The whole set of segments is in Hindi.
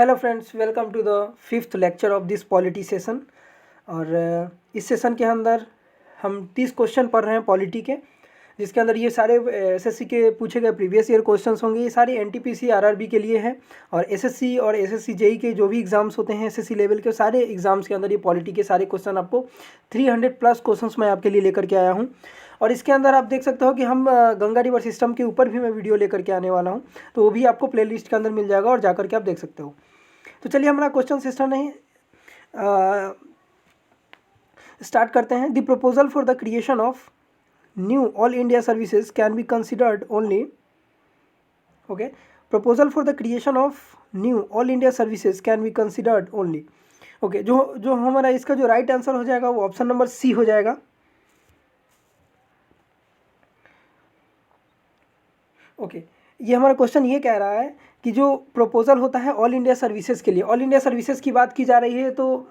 Hello friends, welcome to the fifth lecture of this polity session. और इस सेशन के अंदर हम 30 क्वेश्चन पढ़ रहे हैं पॉलिटी के, जिसके अंदर ये सारे एसएससी के पूछे गए प्रीवियस ईयर क्वेश्चंस होंगे। ये सारे एनटीपीसी आरआरबी के लिए है और एसएससी और एसएससी जेई के जो भी एग्जाम्स होते हैं एसएससी लेवल के, सारे एग्जाम्स के अंदर ये पॉलिटी के सारे क्वेश्चन आपको 300 प्लस क्वेश्चंस मैं आपके लिए लेकर के आया हूँ। और इसके अंदर आप देख सकते हो कि हम गंगा रिवर सिस्टम के ऊपर भी मैं वीडियो लेकर के आने वाला हूँ, तो वो भी आपको प्लेलिस्ट के अंदर मिल जाएगा और जाकर के आप देख सकते हो। तो चलिए हमारा क्वेश्चन सिस्टम नहीं स्टार्ट करते हैं। The proposal for the creation of knew all India services can be considered only. Okay, proposal for the creation of knew all India services can be considered only. Okay, जो हमारा इसका जो राइट आंसर हो जाएगा वो ऑप्शन नंबर सी हो जाएगा। ओके, ये हमारा क्वेश्चन ये कह रहा है कि जो प्रपोजल होता है ऑल इंडिया सर्विसेज के लिए, ऑल इंडिया सर्विसेज की बात की जा रही है, तो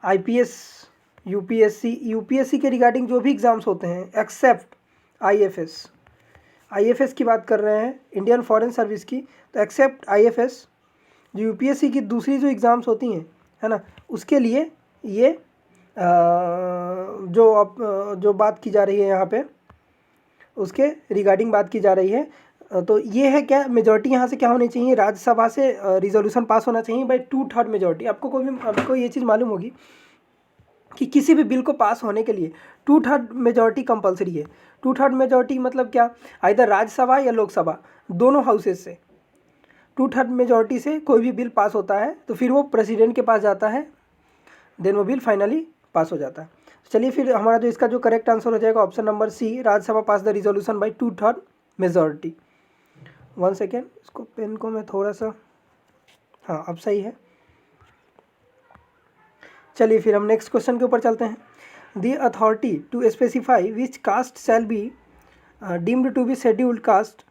आईपीएस, यूपीएससी के रिगार्डिंग जो भी एग्ज़ाम्स होते हैं एक्सेप्ट आईएफएस की बात कर रहे हैं, इंडियन फॉरेन सर्विस की, तो एक्सेप्ट आईएफएस जो यूपीएससी की दूसरी जो एग्ज़ाम्स होती हैं, है ना, उसके लिए ये जो बात की जा रही है यहाँ पे उसके रिगार्डिंग बात की जा रही है। तो ये है क्या, मेजॉरिटी यहाँ से क्या होनी चाहिए, राज्यसभा से रिजोल्यूशन पास होना चाहिए बाय 2/3 मेजॉरिटी। आपको ये चीज़ मालूम होगी कि किसी भी बिल को पास होने के लिए 2/3 मेजॉरिटी कंपलसरी है। 2/3 मेजॉरिटी मतलब क्या, आइदर राज्यसभा या लोकसभा दोनों हाउसेज से 2/3 मेजॉरिटी से कोई भी बिल पास होता है तो फिर वो प्रेसिडेंट के पास जाता है, देन वो बिल फाइनली पास हो जाता है। चलिए फिर हमारा जो इसका जो करेक्ट आंसर हो जाएगा option number C, Rajya Sabha pass the resolution by 2/3 majority. 1 second, इसको पेन को मैं थोड़ा सा, हाँ अब सही है। चलिए फिर हम नेक्स्ट क्वेश्चन के ऊपर चलते हैं। The authority to specify which caste shall be deemed to be scheduled caste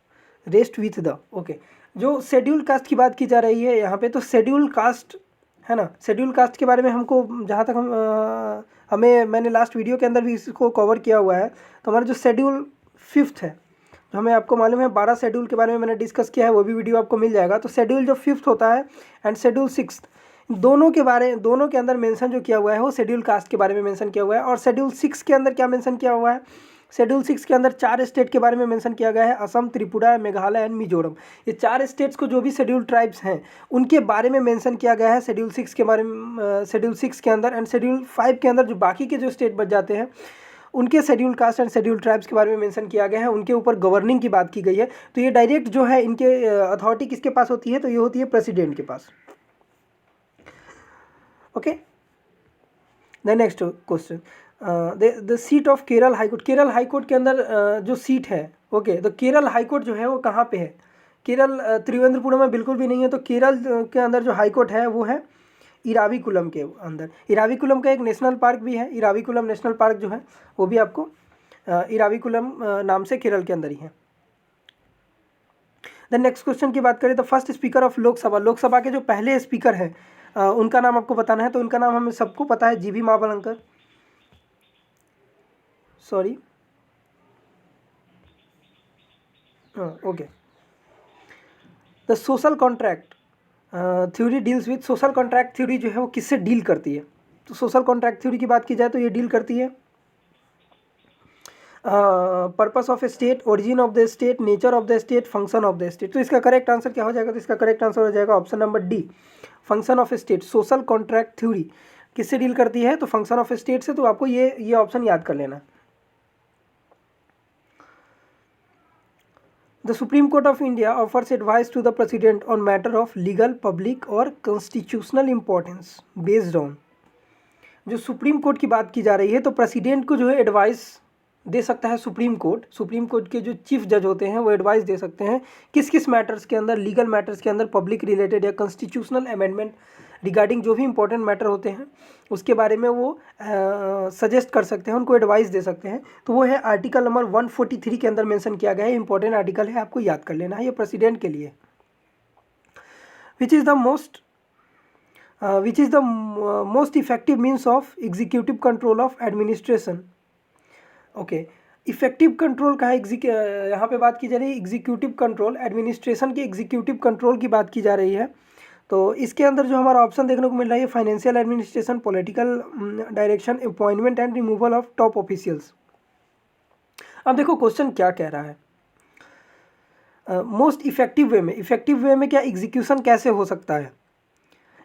rest with the. Okay, जो शेड्यूल्ड कास्ट की बात की जा रही है यहाँ पे, तो शेड्यूल्ड कास्ट है ना, शेड्यूल कास्ट के बारे में हमको जहाँ तक मैंने लास्ट वीडियो के अंदर भी इसको कवर किया हुआ है। तो हमारा जो शेड्यूल 5th है, जो हमें आपको मालूम है 12 शेड्यूल के बारे में मैंने डिस्कस किया है, वो भी वीडियो आपको मिल जाएगा। तो शेड्यूल जो 5th होता है एंड शेड्यूल 6th, दोनों के अंदर मेंशन जो किया हुआ है वो शेड्यूल कास्ट के बारे में मेंशन किया हुआ है। और शेड्यूल 6 के अंदर क्या मेंशन किया हुआ है, शेड्यूल 6 के अंदर 4 स्टेट के बारे में मेंशन किया गया है, असम, त्रिपुरा, मेघालय एंड मिजोरम। ये 4 स्टेट्स को जो भी शेड्यूल ट्राइब्स हैं उनके बारे में मेंशन किया गया है शेड्यूल 6 के बारे में, शेड्यूल 6 के अंदर। एंड शेड्यूल 5 के अंदर जो बाकी के जो स्टेट बच जाते हैं उनके schedule caste and schedule tribes के बारे में मेंशन किया गया है, उनके ऊपर गवर्निंग की बात की गई है। तो ये डायरेक्ट जो है इनके अथॉरिटी किसके पास होती है, तो ये होती है प्रेसिडेंट के पास। Okay, the next question, the seat of Kerala high court. Kerala high court के अंदर जो सीट है, ओके, तो केरल हाईकोर्ट जो है वो कहाँ पे है, केरल त्रिवेंद्रपुरम में बिल्कुल भी नहीं है। तो केरल के अंदर जो हाईकोर्ट है वो है इराविकुलम के अंदर। इराविकुलम का एक नेशनल पार्क भी है, इराविकुलम नेशनल पार्क जो है वो भी आपको इराविकुलम नाम से केरल के अंदर ही है। द नेक्स्ट क्वेश्चन की बात करें तो first speaker of Lok Sabha, Lok Sabha के जो पहले स्पीकर हैं उनका नाम आपको बताना है। तो उनका नाम हमें सबको पता है, जीवी Mavalankar, sorry, okay. The social contract theory deals with, social contract theory जो है वो किससे डील करती है, तो सोशल कॉन्ट्रैक्ट थ्योरी की बात की जाए तो ये डील करती है purpose of state, origin of the state, nature of the state, function of the state. तो इसका करेक्ट आंसर क्या हो जाएगा, तो इसका करेक्ट आंसर हो जाएगा option number D, function of state. Social contract theory किससे डील करती है, तो फंक्शन ऑफ स्टेट से। तो आपको ये ऑप्शन याद कर लेना। The supreme court of India offers advice to the president on matter of legal, public और कॉन्स्टिट्यूशनल इंपॉर्टेंस बेस्ड ऑन। जो सुप्रीम कोर्ट की बात की जा रही है, तो प्रेसिडेंट को जो है एडवाइस दे सकता है सुप्रीम कोर्ट के जो चीफ जज होते हैं वो एडवाइस दे सकते हैं किस किस मैटर्स के अंदर, लीगल मैटर्स के अंदर, पब्लिक रिलेटेड या कॉन्स्टिट्यूशनल अमेंडमेंट रिगार्डिंग जो भी इंपॉर्टेंट मैटर होते हैं उसके बारे में वो सजेस्ट कर सकते हैं, उनको एडवाइस दे सकते हैं। तो वो है आर्टिकल नंबर 143 के अंदर मेंशन किया गया है, इंपॉर्टेंट आर्टिकल है, आपको याद कर लेना है, ये प्रेसिडेंट के लिए। Which is the most effective means of executive control of administration. Okay, effective control का है, यहाँ पे बात की जा रही है एग्जीक्यूटिव कंट्रोल, एडमिनिस्ट्रेशन के एग्जीक्यूटिव कंट्रोल की बात की जा रही है। तो इसके अंदर जो हमारा ऑप्शन देखने को मिल रहा है financial administration, political direction, appointment and removal of top officials. अब देखो क्वेश्चन क्या कह रहा है, मोस्ट इफेक्टिव वे में, इफेक्टिव वे में क्या एग्जीक्यूशन कैसे हो सकता है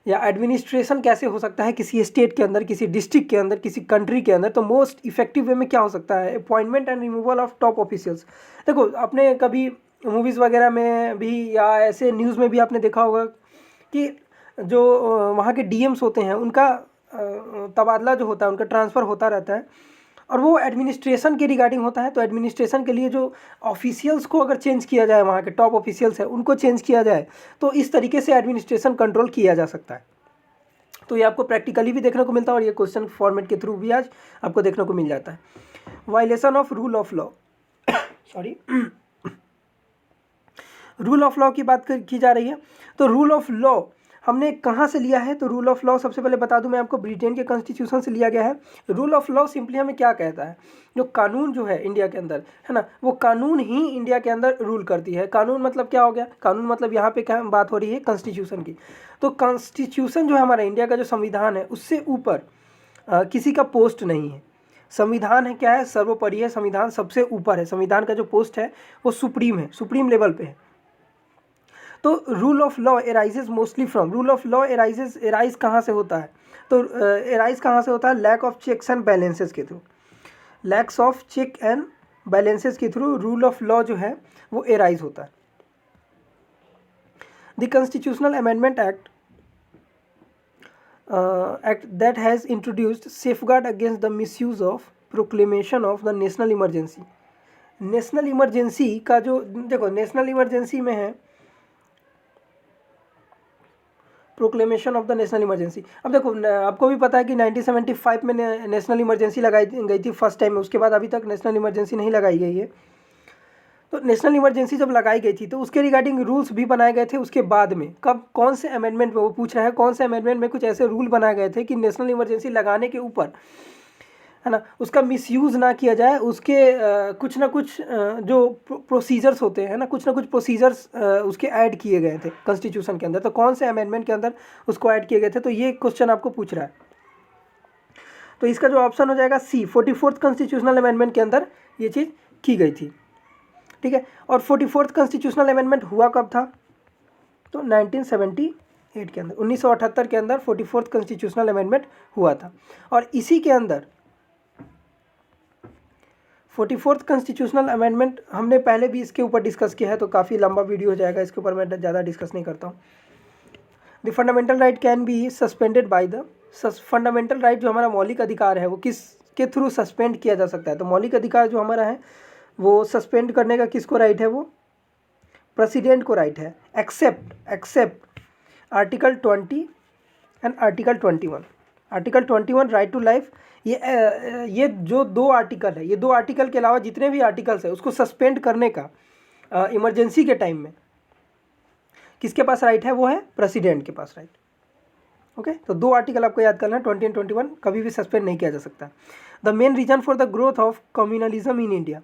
या एडमिनिस्ट्रेशन कैसे हो सकता है किसी स्टेट के अंदर, किसी डिस्ट्रिक्ट के अंदर, किसी कंट्री के अंदर, तो मोस्ट इफेक्टिव वे में क्या हो सकता है, appointment and removal of top officials. देखो आपने कभी मूवीज़ वगैरह में भी या ऐसे न्यूज़ में भी आपने देखा होगा कि जो वहाँ के डीएम्स होते हैं उनका तबादला जो होता है, उनका ट्रांसफ़र होता रहता है और वो एडमिनिस्ट्रेशन के रिगार्डिंग होता है। तो एडमिनिस्ट्रेशन के लिए जो ऑफिशियल्स को अगर चेंज किया जाए, वहाँ के टॉप ऑफिशियल्स हैं उनको चेंज किया जाए, तो इस तरीके से एडमिनिस्ट्रेशन कंट्रोल किया जा सकता है। तो ये आपको प्रैक्टिकली भी देखने को मिलता है और ये क्वेश्चन फॉर्मेट के थ्रू भी आज आपको देखने को मिल जाता है। Violation of rule of law, sorry rule of law की बात की जा रही है। तो रूल ऑफ लॉ हमने कहाँ से लिया है, तो रूल ऑफ लॉ सबसे पहले बता दूं मैं आपको, ब्रिटेन के कॉन्स्टिट्यूशन से लिया गया है। रूल ऑफ लॉ सिंपली हमें क्या कहता है, जो कानून जो है इंडिया के अंदर है ना, वो कानून ही इंडिया के अंदर रूल करती है। कानून मतलब क्या हो गया, कानून मतलब यहाँ पे क्या बात हो रही है, कॉन्स्टिट्यूशन की। तो कॉन्स्टिट्यूशन जो है हमारा इंडिया का जो संविधान है उससे ऊपर किसी का पोस्ट नहीं है। संविधान है क्या है, सर्वोपरि है, संविधान सबसे ऊपर है। संविधान का जो पोस्ट है वो सुप्रीम है, सुप्रीम लेवल पे है। तो rule of law arises mostly from, rule of law arise कहाँ से होता है, तो एराइज कहाँ से होता है, lack of checks and balances के थ्रू, lacks of check and balances के थ्रू रूल ऑफ लॉ जो है वो एराइज होता है। The constitutional amendment act that has introduced safeguard against the misuse of proclamation of the national emergency। National emergency का जो देखो, नेशनल इमरजेंसी में है proclamation of the national emergency. अब देखो आपको भी पता है कि 1975 में नेशनल इमरजेंसी लगाई गई थी फर्स्ट टाइम, उसके बाद अभी तक नेशनल इमरजेंसी नहीं लगाई गई है। तो नेशनल इमरजेंसी जब लगाई गई थी तो उसके रिगार्डिंग रूल्स भी बनाए गए थे। उसके बाद में कब, कौन से अमेंडमेंट में, वो पूछ रहा है कौन से अमेंडमेंट में कुछ ऐसे रूल बनाए गए थे कि नेशनल इमरजेंसी लगाने के ऊपर है ना उसका मिसयूज़ ना किया जाए, उसके कुछ ना कुछ जो प्रोसीजर्स होते हैं ना, कुछ ना कुछ प्रोसीजर्स उसके ऐड किए गए थे कॉन्स्टिट्यूशन के अंदर। तो कौन से अमेंडमेंट के अंदर उसको ऐड किए गए थे, तो ये क्वेश्चन आपको पूछ रहा है। तो इसका जो ऑप्शन हो जाएगा सी, 44th कॉन्स्टिट्यूशनल अमेंडमेंट के अंदर ये चीज़ की गई थी, ठीक है। और 44th कॉन्स्टिट्यूशनल अमेंडमेंट हुआ कब था, तो 1978 के अंदर, 1978 के अंदर 44th कॉन्स्टिट्यूशनल अमेंडमेंट हुआ था। और इसी के अंदर 44th कॉन्स्टिट्यूशनल अमेंडमेंट हमने पहले भी इसके ऊपर डिस्कस किया है, तो काफ़ी लंबा वीडियो हो जाएगा, इसके ऊपर मैं ज़्यादा डिस्कस नहीं करता हूँ। The fundamental right can be suspended by the, fundamental right जो हमारा मौलिक अधिकार है वो किस के थ्रू सस्पेंड किया जा सकता है, तो मौलिक अधिकार जो हमारा है वो सस्पेंड करने का किसको राइट है, वो प्रेसिडेंट को राइट है, except article 20 and article 21। Article 21 right to life, ये जो दो आर्टिकल है, ये दो आर्टिकल के अलावा जितने भी आर्टिकल्स है उसको सस्पेंड करने का इमरजेंसी के टाइम में किसके पास राइट है, वो है प्रेसिडेंट के पास राइट। ओके, तो दो आर्टिकल आपको याद करना है, 20 एंड 21 कभी भी सस्पेंड नहीं किया जा सकता। The main reason for the growth of communalism in India,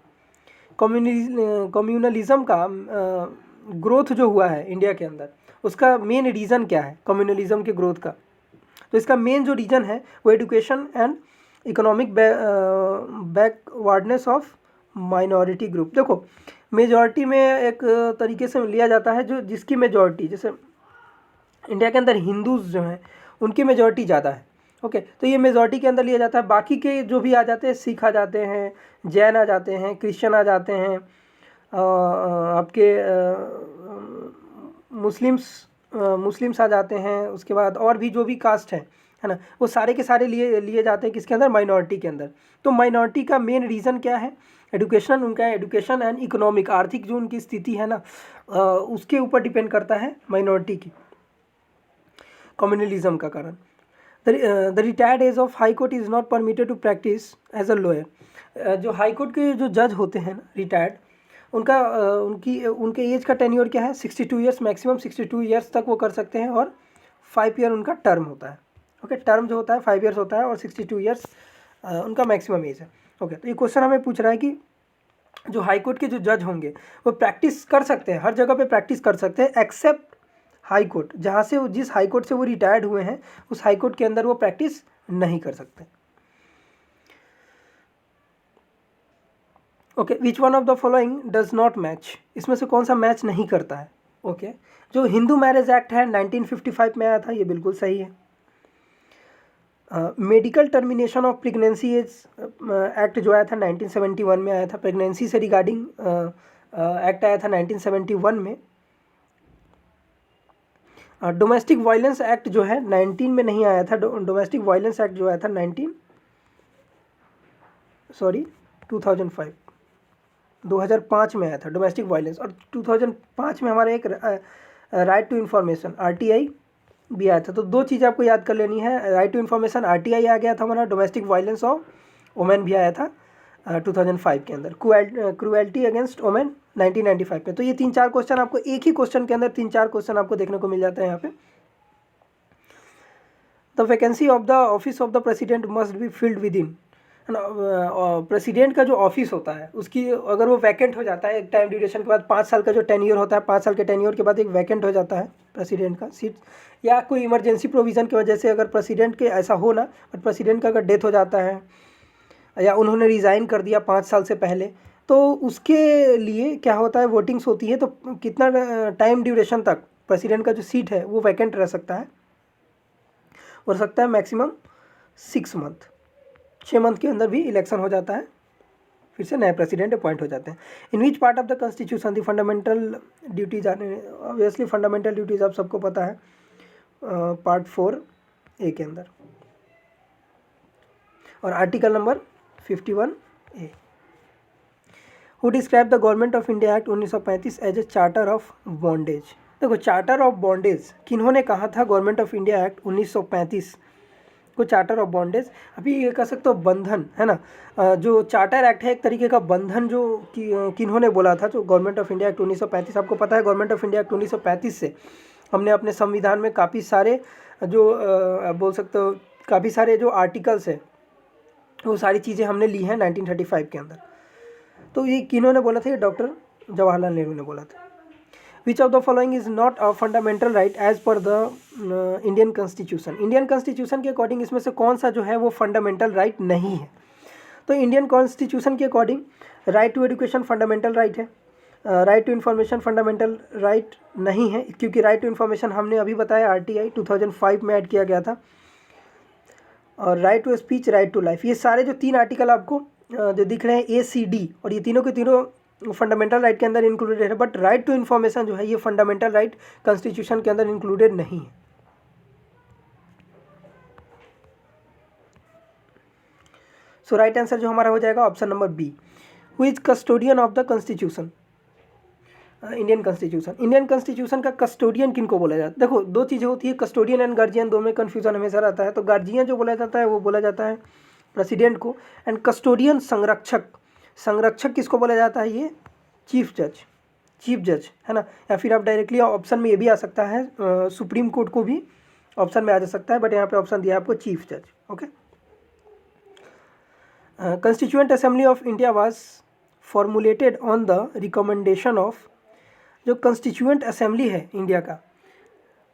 communalism का ग्रोथ जो हुआ है इंडिया के अंदर, उसका मेन रीज़न क्या है कम्युनलिज्म के ग्रोथ का, तो इसका मेन जो रीज़न है वो education and economic backwardness of minority group. देखो मेजॉरिटी में एक तरीके से लिया जाता है, जो जिसकी मेजॉरिटी, जैसे इंडिया के अंदर हिंदूज जो हैं उनकी मेजॉरिटी ज़्यादा है, ओके, तो ये मेजॉरिटी के अंदर लिया जाता है। बाकी के जो भी आ जाते हैं, सिख आ जाते हैं, जैन आ जाते हैं, क्रिश्चियन आ जाते हैं, आपके मुस्लिम्स आ जाते हैं, उसके बाद और भी जो भी कास्ट है ना, वो सारे के सारे लिए जाते हैं किसके अंदर, माइनॉरिटी के अंदर। तो माइनॉरिटी का मेन रीज़न क्या है, एडुकेशन, उनका एडुकेशन एंड इकोनॉमिक, आर्थिक जो उनकी स्थिति है ना उसके ऊपर डिपेंड करता है माइनॉरिटी की, कम्युनलिज्म का कारण। The retired age of high court is not permitted to practise as a lawyer. जो हाई कोर्ट के जो जज होते हैं ना रिटायर्ड, उनके एज का टेन्योर क्या है, 62 ईयर्स, मैक्सिमम 62 ईयर्स तक वो कर सकते हैं, और 5 ईयर उनका टर्म होता है। ओके, टर्म जो होता है 5 ईयर्स होता है और 62 ईयर्स उनका मैक्सिमम एज है। ओके, तो ये क्वेश्चन हमें पूछ रहा है कि जो हाई कोर्ट के जो जज होंगे वो प्रैक्टिस कर सकते हैं, हर जगह पे प्रैक्टिस कर सकते हैं, एक्सेप्ट हाई कोर्ट, जहाँ से वो जिस हाई कोर्ट से वो रिटायर्ड हुए हैं उस हाई कोर्ट के अंदर वो प्रैक्टिस नहीं कर सकते। Okay, which one of the following does not match, इसमें से कौन सा मैच नहीं करता है। ओके, जो हिंदू मैरिज एक्ट है 1955 में आया था, ये बिल्कुल सही है। Medical termination of pregnancy as act जो आया था 1971 में आया था, प्रेगनेंसी से रिगार्डिंग एक्ट आया था 1971 में। डोमेस्टिक वायलेंस एक्ट जो है 19 में नहीं आया था, डोमेस्टिक वायलेंस एक्ट जो आया था 2005 में आया था डोमेस्टिक वायलेंस। और 2005 में हमारा एक राइट टू इन्फॉर्मेशन RTI भी आया था। तो दो चीज़ आपको याद कर लेनी है, राइट टू इन्फॉर्मेशन RTI आ गया था हमारा, डोमेस्टिक वायलेंस ऑफ वुमेन भी आया था 2005 के अंदर, क्रूएल्टी अगेंस्ट वुमेन 1995 में। तो ये 3-4 क्वेश्चन आपको एक ही क्वेश्चन के अंदर 3-4 क्वेश्चन आपको देखने को मिल जाता है यहाँ पे। The vacancy of the office of the president must be filled with in, है ना। प्रेसिडेंट का जो ऑफिस होता है उसकी अगर वो वैकेंट हो जाता है एक टाइम ड्यूरेशन के बाद, 5 साल का जो टेन्योर होता है, 5 साल के टेन्योर के बाद एक वैकेंट हो जाता है प्रेसिडेंट का सीट, या कोई इमरजेंसी प्रोविज़न की वजह से अगर प्रेसिडेंट के ऐसा हो ना, बट प्रेसिडेंट का अगर डेथ हो जाता है या उन्होंने रिज़ाइन कर दिया 5 साल से पहले, तो उसके लिए क्या होता है, वोटिंग्स होती है। तो कितना टाइम ड्यूरेशन तक प्रेसिडेंट का जो सीट है वो वैकेंट रह सकता है, मैक्सिमम 6 मंथ, 6 मंथ के अंदर भी इलेक्शन हो जाता है, फिर से नए प्रेसिडेंट अपॉइंट हो जाते हैं। In which part of the constitution the fundamental duties are, obviously fundamental duties आप सबको पता है, पार्ट 4A के अंदर, और article number 51A। Who describe the government of India act 1935 as a charter of bondage. देखो, चार्टर ऑफ बॉन्डेज किन्होंने कहा था, गवर्नमेंट ऑफ इंडिया एक्ट 1935 को चार्टर ऑफ बॉन्डेज। अभी ये कह सकते हो बंधन, है ना। जो चार्टर एक्ट है एक तरीके का बंधन, जो किन्होंने बोला था, जो गवर्नमेंट ऑफ इंडिया एक्ट 1935, आपको पता है गवर्नमेंट ऑफ इंडिया एक्ट 1935 से हमने अपने संविधान में काफ़ी सारे जो बोल सकते हो काफ़ी सारे जो आर्टिकल्स है वो सारी चीज़ें हमने ली हैं 1935 के अंदर। तो ये किन्होंने बोला था, ये डॉक्टर जवाहरलाल नेहरू ने बोला था। Which of the following is not a fundamental right as per the Indian constitution. Indian constitution के अकॉर्डिंग इसमें से कौन सा जो है वो फंडामेंटल राइट नहीं है। तो इंडियन कॉन्स्टिट्यूशन के according right to education fundamental right है, right to information fundamental right नहीं है, क्योंकि राइट टू इन्फॉर्मेशन हमने अभी बताया RTI 2005 में ऐड किया गया था। और right to speech, right to life, ये सारे जो 3 आर्टिकल आपको जो दिख रहे हैं ACD, और ये तीनों के तीनों फंडामेंटल राइट के अंदर इंक्लूडेड है, बट राइट टू इन्फॉर्मेशन जो है ये फंडामेंटल राइट कॉन्स्टिट्यूशन के अंदर इंक्लूडेड नहीं है। सो राइट आंसर जो हमारा हो जाएगा option number B। Who is custodian of the constitution. Indian constitution का कस्टोडियन किनको बोला जाता है। देखो, दो चीज़ें होती है, कस्टोडियन एंड गार्जियन, दो में कन्फ्यूजन हमेशा रहता है। तो गार्जियन जो बोला जाता है वो बोला जाता है प्रेसिडेंट को, एंड कस्टोडियन संरक्षक किसको बोला जाता है, ये चीफ जज, है ना। या फिर आप डायरेक्टली ऑप्शन में ये भी आ सकता है, सुप्रीम कोर्ट को भी ऑप्शन में आ जा सकता है, बट यहाँ पे ऑप्शन दिया है आपको चीफ जज। Okay, constituent assembly of India was formulated on the recommendation of, जो कंस्टिट्यूएंट असेंबली है इंडिया का,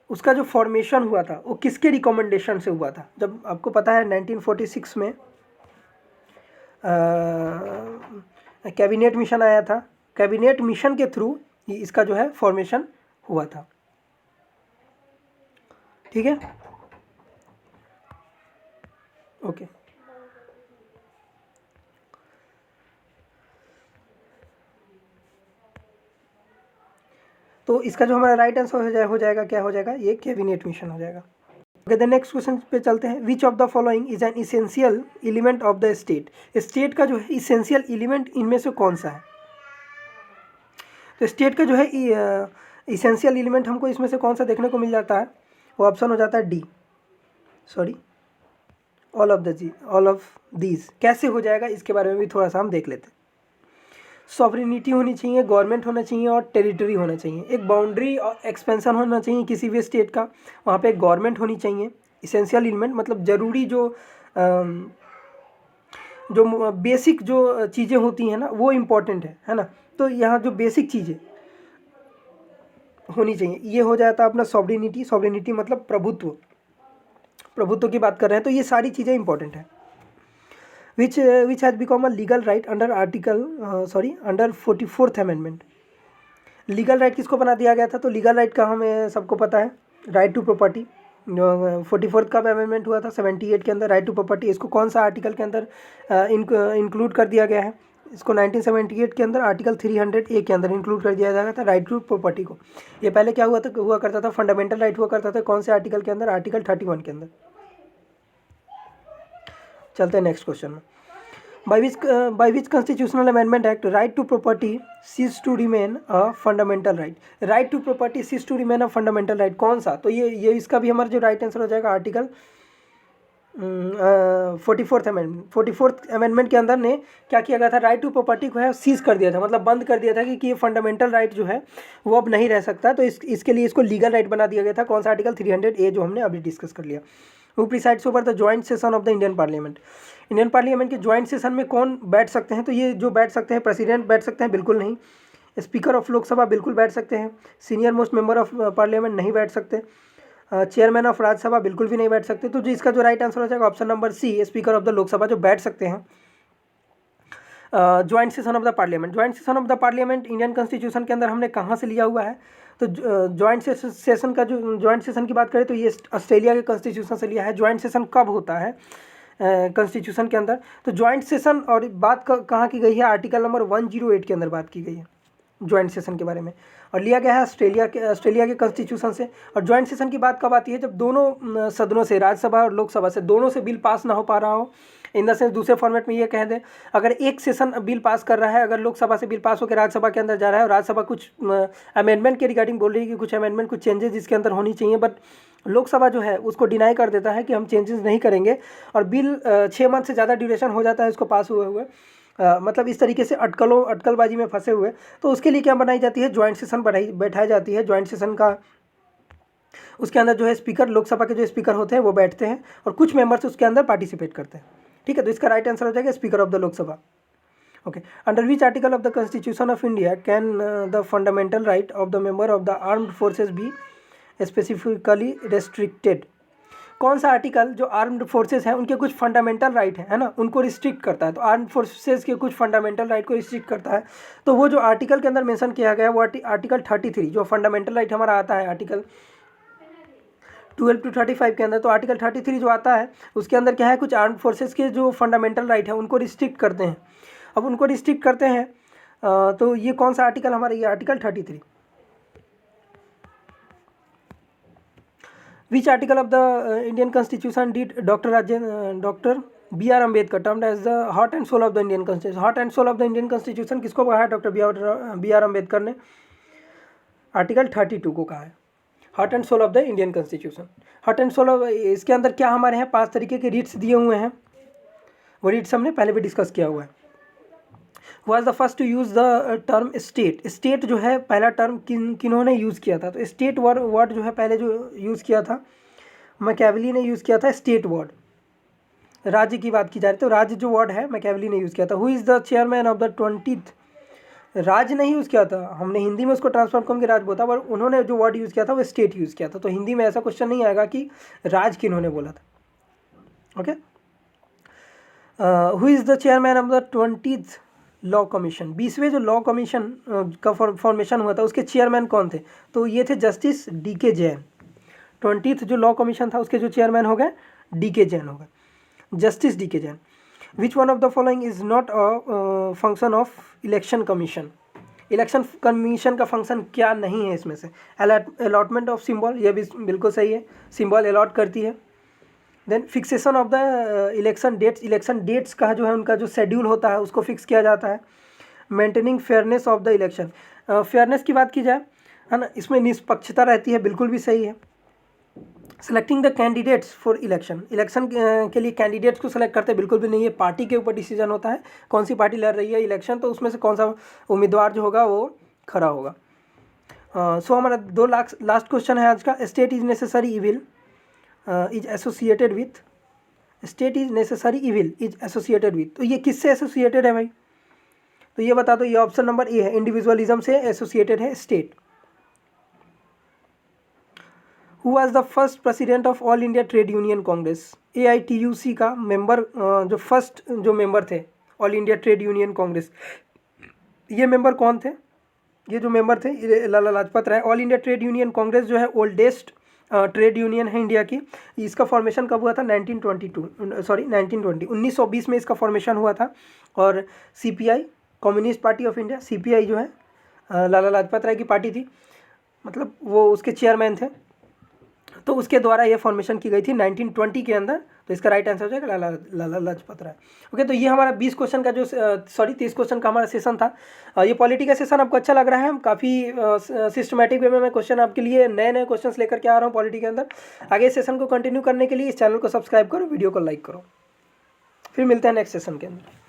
उसका जो फॉर्मेशन हुआ था वो किसके रिकमेंडेशन से हुआ था। जब आपको पता है 1946 में कैबिनेट मिशन आया था, कैबिनेट मिशन के थ्रू इसका जो है फॉर्मेशन हुआ था। ठीक है, ओके। तो इसका जो हमारा राइट आंसर हो जाएगा क्या हो जाएगा, ये कैबिनेट मिशन हो जाएगा। ओके, द नेक्स्ट क्वेश्चन पे चलते हैं। विच of the following is an essential element of the state. State का जो है इसेंशियल एलिमेंट इनमें से कौन सा है। तो स्टेट का जो है इसेंशियल एलिमेंट हमको इसमें से कौन सा देखने को मिल जाता है, वो ऑप्शन हो जाता है D, ऑल ऑफ दीज। कैसे हो जाएगा इसके बारे में भी थोड़ा सा हम देख लेते हैं। सॉवरेनिटी होनी चाहिए, गवर्नमेंट होना चाहिए और टेरिटरी होना चाहिए। एक बाउंड्री और एक्सपेंशन होना चाहिए किसी भी स्टेट का, वहाँ पे एक गवर्नमेंट होनी चाहिए। इसेंशियल एलिमेंट मतलब ज़रूरी जो बेसिक जो चीज़ें होती हैं ना वो इम्पोर्टेंट है ना। तो यहाँ जो बेसिक चीज़ें होनी चाहिए। ये हो जाता है अपना सॉवरेनिटी, सॉवरेनिटी मतलब प्रभुत्व, प्रभुत्व की बात कर रहे हैं, तो ये सारी चीज़ें इंपॉर्टेंट है। Which has become a legal right under under 44th amendment. Legal right किसको बना दिया गया था? तो लीगल राइट का हमें सबको पता है, राइट टू प्रॉपर्टी। जो 44th का अमेंडमेंट हुआ था 78 के अंदर, राइट टू प्रॉपर्टी, इसको कौन सा आर्टिकल के अंदर इंक्लूड कर दिया गया है? इसको 1978 के अंदर आर्टिकल 300A के अंदर इंक्लूड कर दिया गया था राइट टू प्रॉपर्टी को। ये पहले क्या हुआ करता था? फंडामेंटल राइट हुआ करता था। कौन से आर्टिकल के अंदर? आर्टिकल 31 के अंदर। चलते हैं नेक्स्ट क्वेश्चन में। By which constitutional amendment act right to property cease to remain a fundamental right? Right to property cease to remain a fundamental right, कौन सा? तो ये इसका भी हमारा जो राइट आंसर हो जाएगा आर्टिकल 44th अमेंडमेंट के अंदर ने क्या किया गया था? राइट टू प्रॉपर्टी को है सीज कर दिया था, मतलब बंद कर दिया था कि ये फंडामेंटल राइट जो है वो अब नहीं रह सकता। तो इसके लिए इसको लीगल राइट बना दिया गया था। कौन सा? आर्टिकल 300A, जो हमने अभी डिस्कस कर लिया। Who presides over the joint session of the Indian parliament? Indian parliament के जॉइंट सेशन में कौन बैठ सकते हैं? तो ये जो बैठ सकते हैं, प्रेसिडेंट बैठ सकते हैं? बिल्कुल नहीं। स्पीकर ऑफ लोकसभा बिल्कुल बैठ सकते हैं। Senior most member of parliament नहीं बैठ सकते। चेयरमैन ऑफ राज्यसभा बिल्कुल भी नहीं बैठ सकते। तो जो इसका जो राइट आंसर हो जाएगा option number C, speaker of the Lok Sabha जो बैठ सकते हैं joint session of the parliament. Joint session of the parliament Indian constitution के अंदर हमने कहाँ से लिया हुआ है? तो ज्वाइंट सेशन का जो ज्वाइंट सेशन की बात करें तो ये ऑस्ट्रेलिया के कॉन्स्टिट्यूशन से लिया है। ज्वाइंट सेशन कब होता है कॉन्स्टिट्यूशन के अंदर? तो ज्वाइंट सेशन और बात कहाँ की गई है? आर्टिकल नंबर 108 के अंदर बात की गई है ज्वाइंट सेशन के बारे में, और लिया गया है ऑस्ट्रेलिया के कॉन्स्टिट्यूशन से। और ज्वाइंट सेशन की बात कब आती है? जब दोनों सदनों से, राज्यसभा और लोकसभा से, दोनों से बिल पास ना हो पा रहा हो। इन द सेंस दूसरे फॉर्मेट में ये कह दें, अगर एक सेशन बिल पास कर रहा है, अगर लोकसभा से बिल पास होकर राज्यसभा के अंदर जा रहा है और राज्यसभा कुछ अमेंडमेंट के रिगार्डिंग बोल रही है कि कुछ अमेंडमेंट, कुछ चेंजेस इसके अंदर होनी चाहिए, बट लोकसभा जो है उसको डिनाई कर देता है कि हम चेंजेस नहीं करेंगे, और बिल 6 मंथ से ज़्यादा ड्यूरेशन हो जाता है इसको पास हुए मतलब इस तरीके से अटकलबाजी में फंसे हुए, तो उसके लिए क्या बनाई जाती है? ज्वाइंट सेशन बैठाई जाती है। ज्वाइंट सेशन का उसके अंदर जो है स्पीकर, लोकसभा के जो स्पीकर होते हैं वो बैठते हैं और कुछ मेंबर्स उसके अंदर पार्टिसिपेट करते हैं। ठीक है, तो इसका राइट आंसर हो जाएगा speaker of the Lok Sabha. Okay, under which article of the constitution of India can the fundamental right of the member of the armed forces be specifically restricted? कौन सा आर्टिकल जो आर्म्ड फोर्सेस हैं उनके कुछ फंडामेंटल राइट है ना, उनको रिस्ट्रिक्ट करता है? तो आर्म्ड फोर्सेस के कुछ फंडामेंटल राइट को रिस्ट्रिक्ट करता है। तो वो जो आर्टिकल के अंदर मेंशन किया गया है वो आर्टिकल 33, जो फंडामेंटल राइट हमारा आता है आर्टिकल 12 to 35 के अंदर। तो आर्टिकल 33 जो आता है उसके अंदर क्या है? कुछ आर्म्ड फोर्सेस के जो फंडामेंटल राइट है उनको रिस्ट्रिक्ट करते हैं। अब उनको रिस्ट्रिक्ट करते हैं तो ये कौन सा आर्टिकल हमारा? ये article 33। Which article of the Indian Constitution did Dr. B.R. Ambedkar termed as the heart and soul of the Indian Constitution? Heart and soul of the Indian Constitution किसको कहा है डॉक्टर B.R. अम्बेडकर ने? आर्टिकल 32 को कहा है heart and soul of the Indian constitution. Heart and soul of, इसके अंदर क्या हमारे यहाँ 5 तरीके के रीट्स दिए हुए हैं, वो रीट्स हमने पहले भी डिस्कस किया हुआ है। Was the first to use the term state? State जो है पहला टर्म किन्होंने यूज़ किया था? तो स्टेट वर्ड जो है पहले जो यूज़ किया था मैकियावेली ने यूज़ किया था स्टेट वर्ड। राज्य की बात की जा रही है तो राज्य जो वर्ड है मैकियावेली ने यूज़ किया था। Who is the chairman of the 20th? राज्य नहीं यूज़ किया था, हमने हिंदी में उसको ट्रांसफॉर्म करके राज बोला, पर उन्होंने जो वर्ड यूज़ किया था वो स्टेट यूज़ किया था। तो हिंदी में ऐसा क्वेश्चन नहीं आएगा कि राज किन्होंने बोला था। Okay, who is the chairman of the 20th law commission? 20वें जो लॉ कमीशन का फॉर्मेशन हुआ था उसके चेयरमैन कौन थे? तो ये थे जस्टिस D.K. जैन। 20th जो लॉ कमीशन था उसके जो चेयरमैन हो गए D.K. जैन हो गए, justice D.K. Jain. Which one of the following is not a function of election commission? Election commission का फंक्शन क्या नहीं है इसमें से? अलॉटमेंट ऑफ सिंबल, ये भी बिल्कुल सही है, सिंबल अलॉट करती है। Then fixation of the election dates, election dates का जो है उनका जो शेड्यूल होता है उसको फिक्स किया जाता है। Maintaining fairness of the election, fairness की बात की जाए है ना, इसमें निष्पक्षता रहती है, बिल्कुल भी सही है। Selecting the candidates for election, election के लिए कैंडिडेट्स को सेलेक्ट करते बिल्कुल भी नहीं है, पार्टी के ऊपर डिसीजन होता है कौन सी पार्टी लड़ रही है इलेक्शन, तो उसमें से कौन सा उम्मीदवार जो होगा वो खड़ा होगा। सो हमारा 2 लास्ट क्वेश्चन है आज का। State is necessary evil is associated with, state is necessary evil is associated with, तो ये किससे एसोसिएटेड है भाई? तो ये बता दो, ये ऑप्शन नंबर ए है, इंडिविजुअलिज्म से एसोसिएटेड है state. Who was the first president of all India trade union congress, AITUC का मेंबर, जो फर्स्ट जो मेंबर थे all India trade union congress, ये मेंबर कौन थे? ये जो मेंबर थे ये Lala Lajpat Rai. All India trade union congress जो है ओल्डेस्ट ट्रेड यूनियन है इंडिया की। इसका फॉर्मेशन कब हुआ था? 1920 में इसका फॉर्मेशन हुआ था। और CPI, communist party of India, CPI जो है लाला लाजपत राय की पार्टी थी, मतलब वो उसके चेयरमैन थे, तो उसके द्वारा ये फॉर्मेशन की गई थी 1920 के अंदर। तो इसका राइट आंसर हो जाएगा लाला लाजपत राय। ओके, तो ये हमारा 20 क्वेश्चन का जो 30 क्वेश्चन का हमारा सेशन था। ये पॉलिटी का सेशन आपको अच्छा लग रहा है? हम काफ़ी सिस्टमेटिक वे में मैं क्वेश्चन आपके लिए नए नए क्वेश्चंस लेकर के आ रहा हूँ पॉलिटी के अंदर। आगे इस सेशन को कंटिन्यू करने के लिए इस चैनल को सब्सक्राइब करो, वीडियो को लाइक करो। फिर मिलते हैं नेक्स्ट सेशन के अंदर।